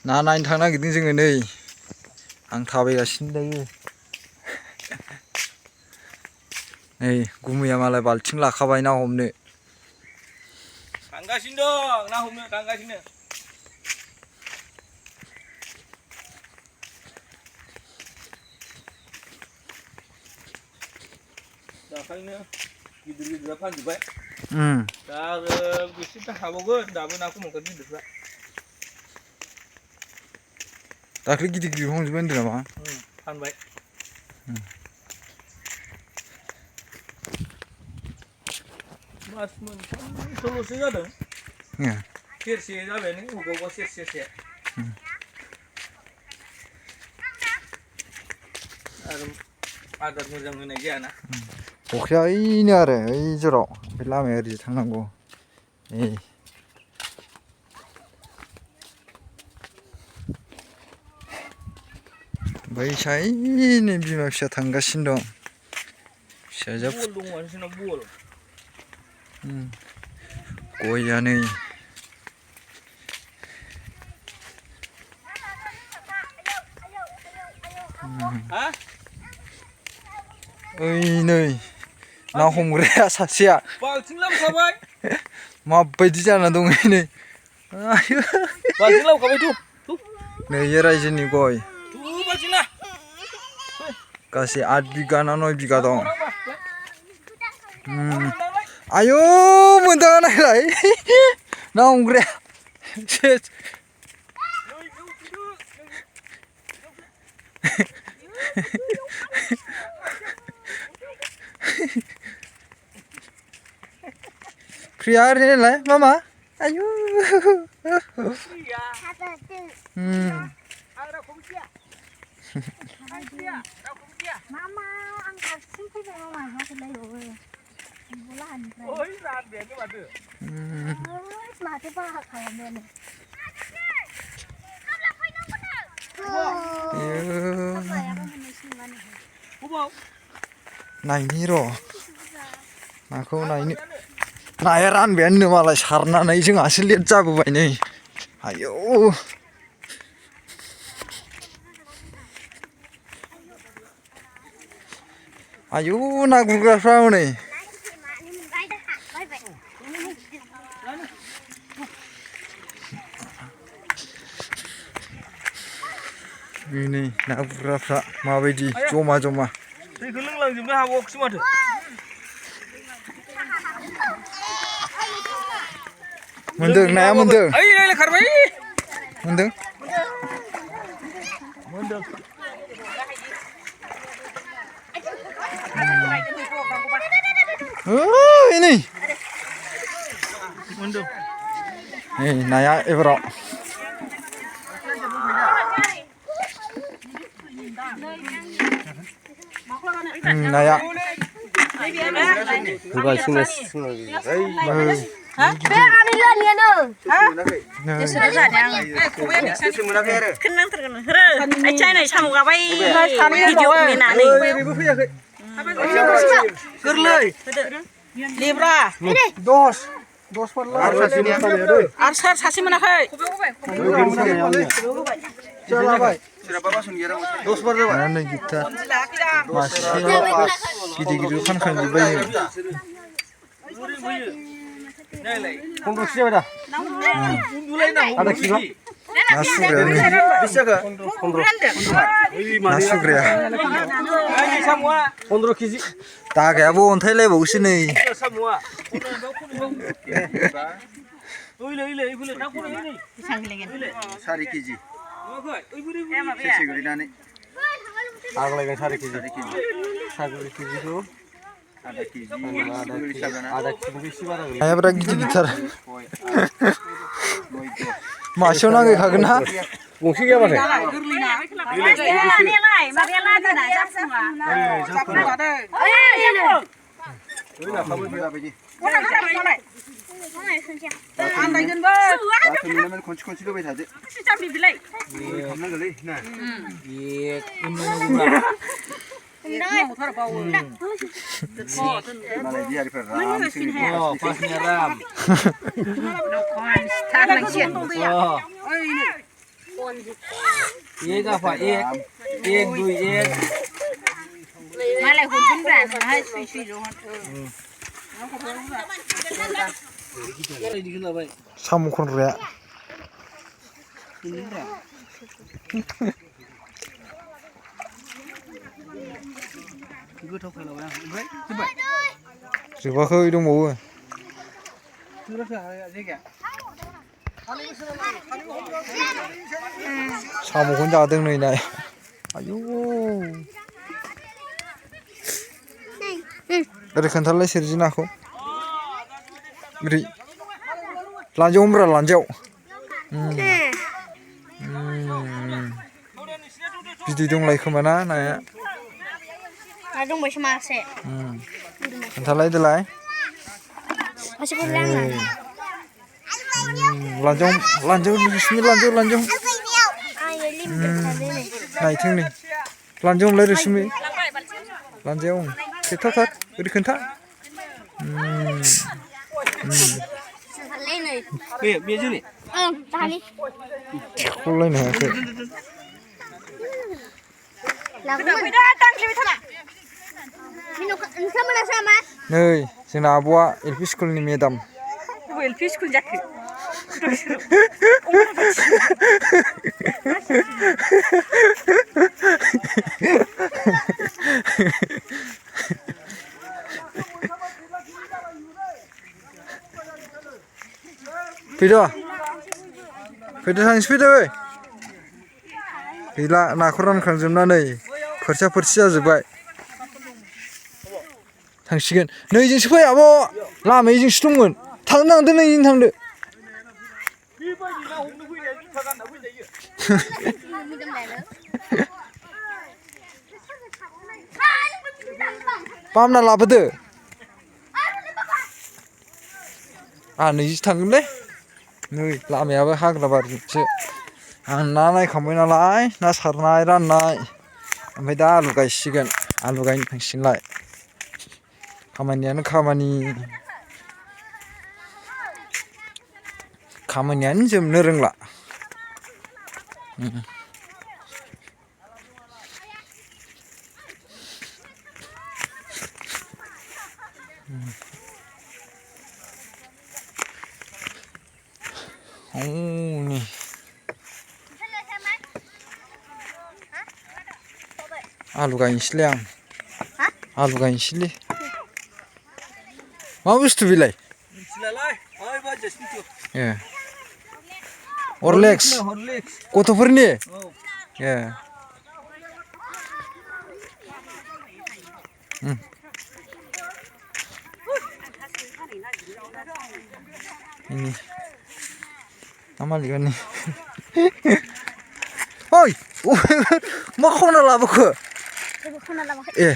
ना नायनो थांनो नागिरदों जोङो नै आं थाबायगासिनो दायो नै गुमैया मालाय बाल्थिं लाखाबाय ना हमनो थांगासिनो दं ना हमनो थांगासिनो दाखालिनो गिदिर गिदिरा फानजोब्बाय दा आरो बेसेथो हाबावगोन दाबो नाखौ मोनगोन गिदिरफ्रा दाख्लै गिदिर गिदिर हमजोब्बाय होनदों नामा फानबाय मास मोनथामसोल'सो जादों सेरसे जाबायानो अबेबा अबेबा सेरसे आरो आदार मोजां होनाय जायाना फख्रिया ओइनो आरो ओइ जराव बे लामाया ओरैजों थांनांगौ नै बै साइनै बिमा फिसा थांगासिनो दं फिसाजोआ बल दङ बिसोरनाव बल गया नै ओइ नै ना हमग्राया सासेया बाल्थिं लाबोखाबाय माबायदि जाना दं नै आयु बाल्थिं लाबोखाबाय नै रायजोनि गय बाल्थिंना गासै 8 बिगा ना 9 बिगा दं आयु मोनदों नायलाय ना हमग्राया फ्रिया ओरैनोलाय मामा आयु Mama, angkat sini sama mama kelihatan. Bulan. Oi, rabe ni madu. Mati pak kalau mana? नायनि र' नाखौ नायनो नाया रानबायानो मालाय सारनानै जोंहासो लेट जाबोबाय नै आयौ आयौ ना गुरग्राफ्रा हनै नै ना गुरग्राफ्रा माबायदि जमा जमा दैखौ लोंलांजोबनो हाबावाखैसो माथो मोनदों नाया मोनदों ओइ नायलाय खारबाय मोनदों मोनदों ओइ नै मोनदों नै नाया एबाराव नाया गोरलै लेब्रा 10 पारला आरो सासे मोनाखै जालाबाय 10 पार जाबाय नै गिथा मासेयाव गिदिर गिदिर फानखांजोब्बाय फन्द्र' केजि जाबाय दा आधा केजि ना सुग्राया ना सुग्राया 15 केजि दागायाबो अन्थाइलायबावोसो नै सारि केजि सेरसे गोलैनानै आग्लायगोन 4 केजि केजिखौ आधा केजि नाया बिराद गिदिर गिदिर मासेयाव नांगैखागोन ना गंसे गैया माथो खनसे होबाय थादो खालामनांगोनलै ना मालाय बिहारिफोरा राम एक आफा एक 2 1 Malah hujan berapa? Hai, susu johan. साम' खनग्राया गोथाव खालामबाय आं ओमफ्राय जोब्बाय जोबाखै दंबावो जायगाया साम'खौनो जादों नै नाय आयौ ओरै खोन्थालाय सोरजि नाखौ ओरै लान्जायाव हमब्रा लान्जायाव बिदै दंलायो खोमा ना नाया दंबायसो मासे खोन्थालाय देलाय मासेखौ लाङा लान्जायाव रैसुमै लान्जायाव नायथों नै लान्जायाव हमलाय रैसुमै लान्जायाव खेबथाथार ओरै खोन्था बे जोलै दानि थिख'लायनो हायाखै नै जोंना आब'आ LP स्कुलनि मेदाम LP स्कुल जाखो फैदो थांसै फैदो गैला नाखौ रानखांजोबनानै फोरसि जाजोब्बाय थांसिगोन नैजोंसो फै आब' लामाया जोंसो दंमोन थांनो नांदो नैजों थांदो बामना लाबोदो आं नैजोंसो थांगोनलै नै लामायाबो हाग्रा बारिसो आं ना नायखांबाय नालाय ना सारनाय राननाय ओमफ्राय दा आलु गायसिगोन आलु गायनो थांसिगोनलाय खामानियानो खामानियानो जोबनो रोंला हनै आलु गायनोसैलै आं आलु गायनोसैलै मा बुस्थु बेलाय ए हरलेक्स गथ'फोरनि ए मा मालिकआनो ओइ मा खावना लाबोखो ए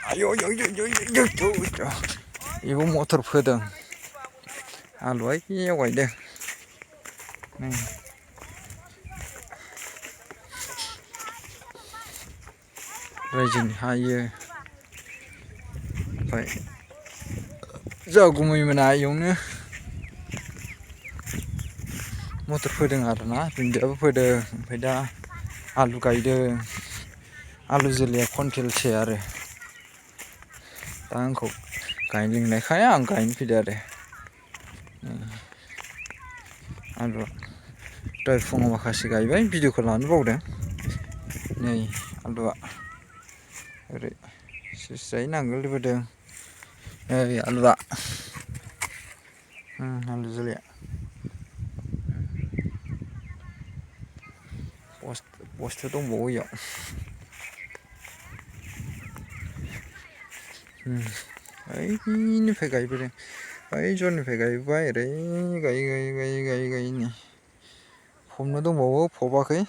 आयौ बेबो मटर फोदों आलुआ एयाव गायदों रायजोनि हायो ओमफ्राय जोंहा गुमैमोना एयावनो मटर फोदों आरोना दुन्दियाबो फोदों ओमफ्राय दा आलु गायदों आलु जोलैया कुइन्टेलसे आरो दा आंखौ गायनो लिंनायखाय आं गायनो फैदों आरो आलुआ दहाय फुङाव माखासे गायबाय भिडिअखौ लानो बावदों नै आलुआ ओरै सिस्रायै नांगोल बोदों नै आलुआ आलु जोलैया बस्था दंबावो इयाव ओइनिफ्राय गायबोदों बै जरनिफ्राय गायबोबाय ओरै गायै नै फबनो दंबावो फबाखै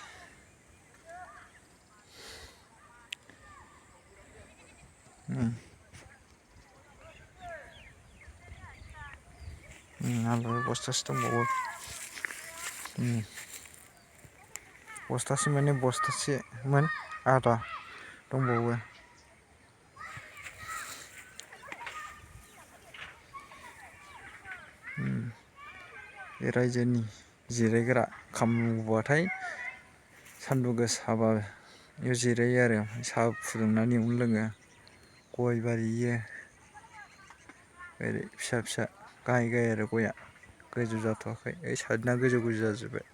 आलु बस्थासे दंबावो बस्थासे माने बस्थासेमोन आदा दंबावो बे रायजोनि जिरायग्रा खामानि मावबाथाय सान्दुं गोसाबा बेयाव जिरायो आरो साहा फुदुंनानै उन लोङो गय बारि इयो ओरै फिसा फिसा गाहाय गाहाय आरो गया गोजौ जाथ'वाखै ओइ साइडना गोजौ गोजौ जाजोब्बाय